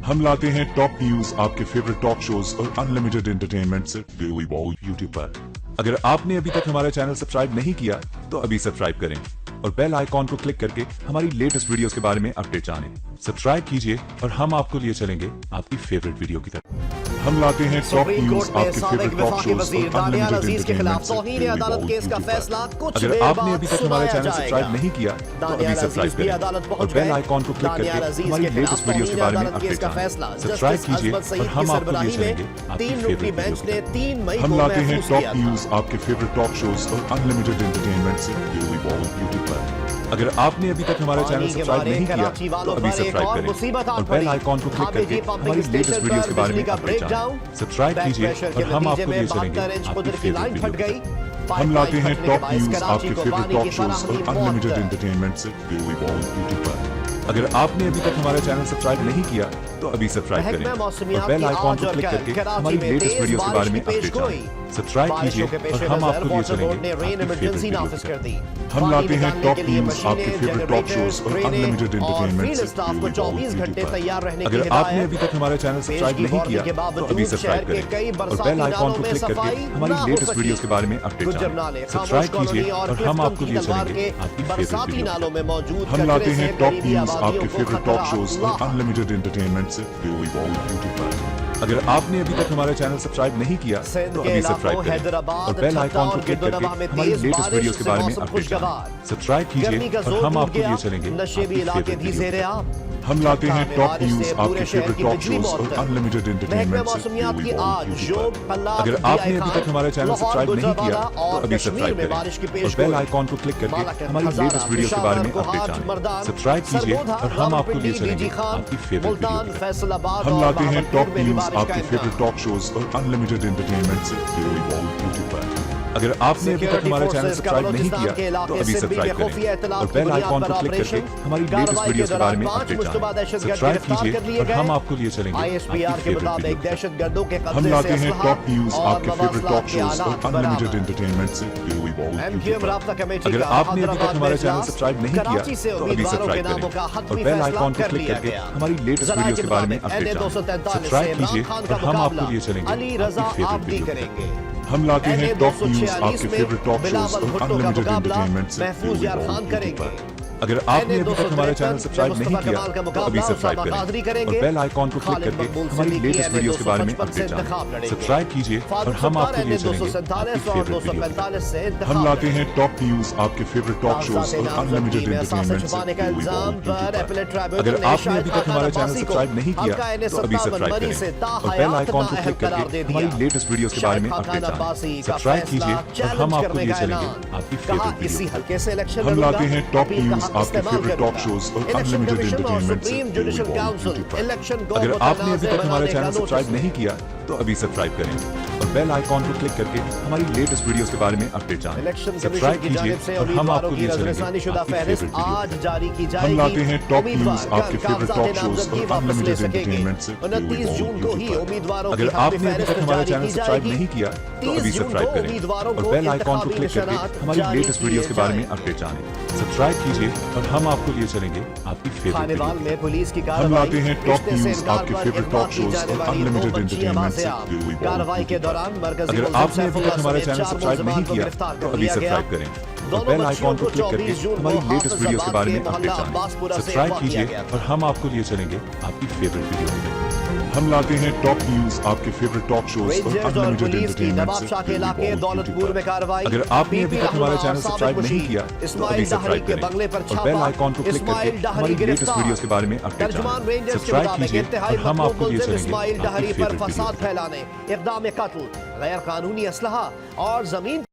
हम लाते हैं top news आपके फेवरेट टॉक शोज और अनलिमिटेड एंटरटेनमेंट से डेली वॉल यूट्यूब पर। अगर आपने अभी तक हमारा चैनल सब्सक्राइब नहीं किया तो अभी सब्सक्राइब करें और बेल आइकॉन को क्लिक करके हमारी लेटेस्ट वीडियोस के बारे में अपडेट जानें। सब्सक्राइब कीजिए और हम आपको लिए चलेंगे आपकी फेवरेट वीडियो की तरफ। हम लाते हैं टॉप न्यूज आपके फेवरेट टॉक शोज और अनलिमिटेड एंटरटेनमेंट से। अगर आपने अभी तक हमारा चैनल सब्सक्राइब नहीं किया तो अभी सब्सक्राइब करें और बेल आइकॉन को क्लिक करके हमारी लेटेस्ट वीडियोस के बारे में अपडेट जानें। सब्सक्राइब कीजिए और हम आपको लिए चलेंगे आपकी फेवरेट वीडियो की तरफ। हम लाते हैं टॉप न्यूज आपके फेवरेट टॉक शोज और अनलिमिटेड एंटरटेनमेंट से डेली वॉल यूट्यूब पर। अगर आपने अभी तक हमारा चैनल सब्सक्राइब नहीं किया तो अभी सब्सक्राइब करें और बेल आइकॉन को क्लिक करके हमारी लेटेस्ट वीडियोस के बारे में अपडेट जानें। सब्सक्राइब कीजिए और हम आपको लिए चलेंगे आपकी फेवरेट वीडियो की तरफ। हम लाते हैं टॉप न्यूज आपके फेवरेट टॉक शोज और अनलिमिटेड एंटरटेनमेंट से डेली वॉल यूट्यूब पर। अगर आपने अभी तक हमारा चैनल सब्सक्राइब नहीं किया तो अभी सब्सक्राइब करें और बेल आइकॉन को क्लिक करके हमारी लेटेस्ट वीडियोस के बारे में अपडेट जानें। सब्सक्राइब कीजिए और हम आपको लिए चलेंगे आपकी फेवरेट वीडियो की तरफ। हम लाते हैं टॉप न्यूज आपके फेवरेट टॉक शोज और अनलिमिटेड एंटरटेनमेंट से डेली वॉल यूट्यूब पर। अगर आपने अभी तक हमारा चैनल सब्सक्राइब नहीं किया तो अभी सब्सक्राइब करें और बेल आइकॉन को क्लिक करके हमारी लेटेस्ट वीडियोस के बारे में अपडेट जानें। सब्सक्राइब कीजिए और हम आपको लिए चलेंगे आपकी फेवरेट वीडियो की तरफ। हम लाते हैं टॉप न्यूज आपके फेवरेट टॉक शोज और अनलिमिटेड एंटरटेनमेंट से डेली वॉल यूट्यूब पर। अगर आपने अभी तक हमारा चैनल सब्सक्राइब नहीं किया तो अभी सब्सक्राइब करें और बेल आइकॉन को क्लिक करके हमारी लेटेस्ट वीडियोस के बारे में अपडेट जानें। सब्सक्राइब कीजिए और हम आपको लिए चलेंगे आपकी फेवरेट वीडियो की तरफ। हम लाते हैं टॉप न्यूज आपके फेवरेट टॉक शोज और अनलिमिटेड एंटरटेनमेंट से डेली वॉल यूट्यूब पर। अगर आपने अभी तक हमारा चैनल सब्सक्राइब नहीं किया तो अभी सब्सक्राइब करें और बेल आइकॉन को क्लिक करके हमारी लेटेस्ट वीडियोस के बारे में अपडेट जानें। सब्सक्राइब कीजिए और हम आपको लिए चलेंगे आपकी फेवरेट वीडियो की तरफ। हम लाते हैं टॉप न्यूज आपके फेवरेट टॉक शोज और अनलिमिटेड एंटरटेनमेंट से डेली वॉल यूट्यूब पर। अगर आपने अभी तक हमारा चैनल सब्सक्राइब नहीं किया तो अभी सब्सक्राइब करें और बेल आइकॉन को क्लिक करके हमारी लेटेस्ट वीडियोस के बारे में अपडेट जानें। सब्सक्राइब कीजिए और हम आपको लिए चलेंगे आपकी फेवरेट वीडियो की तरफ। हम लाते हैं टॉप न्यूज आपके फेवरेट टॉक शोज और अनलिमिटेड एंटरटेनमेंट से डेली वॉल यूट्यूब पर। अगर आपने अभी तक हमारा चैनल सब्सक्राइब नहीं किया तो अभी सब्सक्राइब करें और बेल आइकॉन को क्लिक करके हमारी लेटेस्ट वीडियोस के बारे में अपडेट जानें। सब्सक्राइब कीजिए और हम आपको लिए चलेंगे आपकी फेवरेट वीडियो की तरफ। हम लाते हैं टॉप न्यूज आपके फेवरेट टॉक शोज और अनलिमिटेड एंटरटेनमेंट से डेली वॉल यूट्यूब पर। अगर आपने अभी तक हमारा चैनल सब्सक्राइब नहीं किया तो अभी सब्सक्राइब करें और बेल आइकॉन को क्लिक करके हमारी लेटेस्ट वीडियोस के बारे में अपडेट जानें। सब्सक्राइब कीजिए और हम आपको लिए चलेंगे आपकी फेवरेट वीडियो की तरफ। हम लाते हैं टॉप न्यूज आपके फेवरेट टॉक शोज और अनलिमिटेड एंटरटेनमेंट से डेली वॉल यूट्यूब पर। अगर आपने अभी तक हमारा चैनल सब्सक्राइब नहीं किया तो अभी सब्सक्राइब करें और बेल आइकॉन को क्लिक करके हमारी लेटेस्ट वीडियोस के बारे में अपडेट जानें। सब्सक्राइब कीजिए और हम आपको लिए चलेंगे आपकी फेवरेट वीडियो की तरफ। हम लाते हैं टॉप न्यूज आपके फेवरेट टॉक शोज और अनलिमिटेड एंटरटेनमेंट से डेली वॉल यूट्यूब पर। अगर आपने अभी तक हमारा चैनल सब्सक्राइब नहीं किया तो अभी सब्सक्राइब करें और बेल आइकॉन को क्लिक करके हमारी लेटेस्ट वीडियोस के बारे में अपडेट जानें। सब्सक्राइब कीजिए और हम आपको लिए चलेंगे आपकी फेवरेट वीडियो की तरफ। हम लाते हैं टॉप न्यूज आपके फेवरेट टॉक शोज और अनलिमिटेड एंटरटेनमेंट से डेली वॉल यूट्यूब पर। अगर आपने अभी तक हमारा चैनल सब्सक्राइब नहीं किया तो अभी सब्सक्राइब करें और बेल आइकॉन को क्लिक करके हमारी लेटेस्ट वीडियोस के बारे में अपडेट जानें। सब्सक्राइब कीजिए और हम आपको लिए चलेंगे आपकी फेवरेट वीडियो की। हम लाते हैं टॉप न्यूज आपके फेवरेट टॉक शोज और अनलिमिटेड एंटरटेनमेंट से डेली वॉल यूट्यूब पर। अगर आपने अभी तक हमारा चैनल सब्सक्राइब नहीं किया तो अभी सब्सक्राइब करें और बेल आइकॉन को क्लिक करके हमारी लेटेस्ट वीडियोस के बारे में अपडेट जानें। सब्सक्राइब कीजिए और हम आपको लिए चलेंगे आपकी फेवरेट वीडियो की तरफ। हम लाते हैं टॉप न्यूज आपके फेवरेट टॉक शोज और अनलिमिटेड एंटरटेनमेंट से डेली वॉल यूट्यूब पर। अगर आपने अभी तक हमारा चैनल सब्सक्राइब नहीं किया तो अभी सब्सक्राइब करें और बेल आइकॉन को क्लिक करके हमारी लेटेस्ट वीडियोस के बारे में अपडेट जानें। सब्सक्राइब कीजिए और हम आपको लिए चलेंगे आपकी फेवरेट वीडियो की तरफ। फैलाने, इक़दाम कत्ल, गैर कानूनी असलहा और जमीन